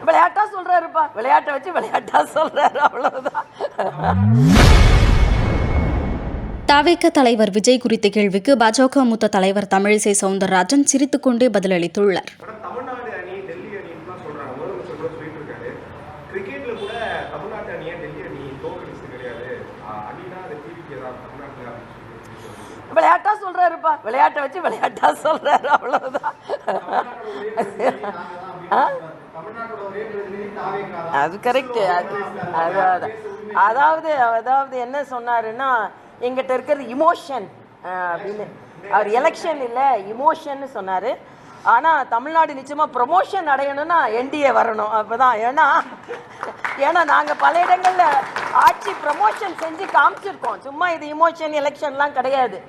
விளையாட்டா சொல்றாருப்பா, விளையாட்டை வச்சு விளையாட்டா சொல்றாரு, அவ்வளவுதான். தவிக தலைவர் விஜய் குறித்த கேள்விக்கு பாஜக மூத்த தலைவர் தமிழிசை சவுந்தரராஜன் சிரித்துக்கொண்டே பதிலளித்துள்ளார். தமிழ்நாடு அணி டெல்லி அணின்னு தான் சொல்றாங்க. முதலமைச்சர் கூட சொல்லிட்டு இருக்காரு. கிரிக்கெட்ல கூட தமிழ்நாட்டு அணியை டெல்லி அணி தோற்கடிச்சது கிடையாது. அணினா அது டிவிக்கு தான் தமிழ்நாட்டுல. விளையாட்டா சொல்றாருப்பா, விளையாட்டை வச்சு விளையாட்டா சொல்றாரு, அவ்வளவுதான். அது கரெக்ட். அதாவது என்ன சொன்னாருன்னா, எங்கிட்ட இருக்கிறது இமோஷன் அப்படின்னு. அவர் எலெக்ஷன் இல்லை, இமோஷன்னு சொன்னார். ஆனால் தமிழ்நாடு நிச்சயமாக ப்ரொமோஷன் அடையணும்னா என்டிஏ வரணும், அப்போ தான். ஏன்னா நாங்கள் பல இடங்களில் ஆட்சி ப்ரமோஷன் செஞ்சு காமிச்சிருக்கோம். சும்மா இது இமோஷன் எலெக்ஷன்லாம் கிடையாது.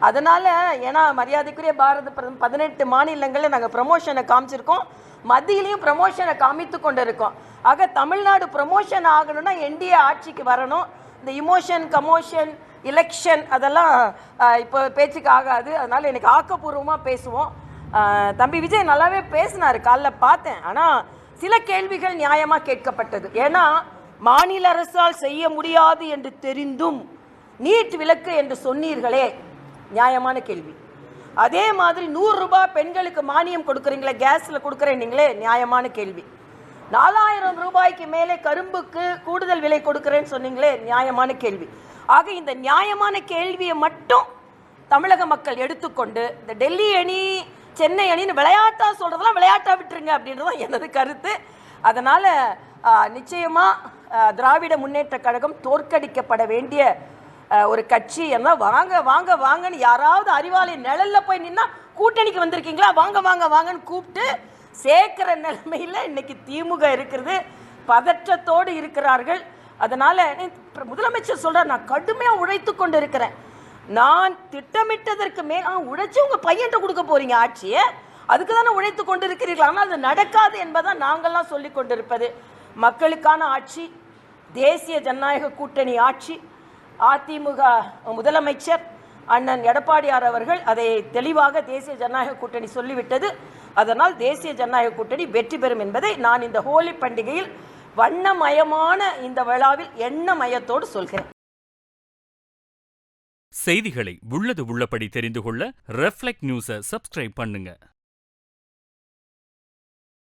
அதனால் ஏன்னா மரியாதைக்குரிய பாரத பிரதமர் 18 மாநிலங்களில் நாங்கள் ப்ரமோஷனை காமிச்சிருக்கோம், மத்தியிலையும் ப்ரமோஷனை காமித்து கொண்டு இருக்கோம். ஆக தமிழ்நாடு ப்ரமோஷன் ஆகணும்னா என்டிஏ ஆட்சிக்கு வரணும். இந்த இமோஷன் கமோஷன் எலெக்ஷன் அதெல்லாம் இப்போ பேச்சுக்கு ஆகாது. அதனால் எனக்கு ஆக்கப்பூர்வமாக பேசுவோம். தம்பி விஜய் நல்லாவே பேசினார், காலைல பார்த்தேன். ஆனால் சில கேள்விகள் நியாயமாக கேட்கப்பட்டது. ஏன்னா மாநில அரசால் செய்ய முடியாது என்று தெரிந்தும் நீட் விலக்கு என்று சொன்னீர்களே, நியாயமான கேள்வி. அதே மாதிரி 100 ரூபாய் பெண்களுக்கு மானியம் கொடுக்குறீங்களே, கேஸில் கொடுக்குறேன்னீங்களே, நியாயமான கேள்வி. 4000 ரூபாய்க்கு மேலே கரும்புக்கு கூடுதல் விலை கொடுக்குறேன்னு சொன்னீங்களே, நியாயமான கேள்வி. ஆக இந்த நியாயமான கேள்வியை மட்டும் தமிழக மக்கள் எடுத்துக்கொண்டு இந்த டெல்லி அணி சென்னை அணின்னு விளையாட்டா சொல்கிறதெல்லாம் விளையாட்டா விட்டுருங்க அப்படின்றதான் எனது கருத்து. அதனால் நிச்சயமாக திராவிட முன்னேற்ற கழகம் தோற்கடிக்கப்பட வேண்டிய ஒரு கட்சி. என்ன வாங்க வாங்க வாங்கன்னு யாராவது அறிவாலய நிழலில் போய் நின்னா, கூட்டணிக்கு வந்திருக்கீங்களா, வாங்க வாங்க வாங்கன்னு கூப்பிட்டு சேர்க்கிற நிலைமையில் இன்னைக்கு திமுக இருக்கிறது. பதற்றத்தோடு இருக்கிறார்கள். அதனால் முதலமைச்சர் சொல்கிறார், நான் கடுமையாக உழைத்து கொண்டு இருக்கிறேன். நான் திட்டமிட்டதற்கு மேல் உழைச்சி உங்கள் பையன்கிட்ட கொடுக்க போகிறீங்க ஆட்சியை, அதுக்கு தானே உழைத்து கொண்டு இருக்கிறீர்கள். ஆனால் அது நடக்காது என்பதான் நாங்கள்லாம் சொல்லி கொண்டிருப்பது. மக்களுக்கான ஆட்சி, தேசிய ஜனநாயக கூட்டணி ஆட்சி. அதிமுக முதலமைச்சர் அண்ணன் எடப்பாடியார் அவர்கள் அதை தெளிவாக தேசிய ஜனநாயக கூட்டணி சொல்லிவிட்டது. அதனால் தேசிய ஜனநாயக கூட்டணி வெற்றி பெறும் என்பதை நான் இந்த ஹோலி பண்டிகையில் வண்ணமயமான இந்த விழாவில் எண்ணமயத்தோடு சொல்கிறேன். செய்திகளை உள்ளது உள்ளபடி தெரிந்து கொள்ள ரெஃப்ளெக்ட் நியூஸை சப்ஸ்கிரைப் பண்ணுங்க.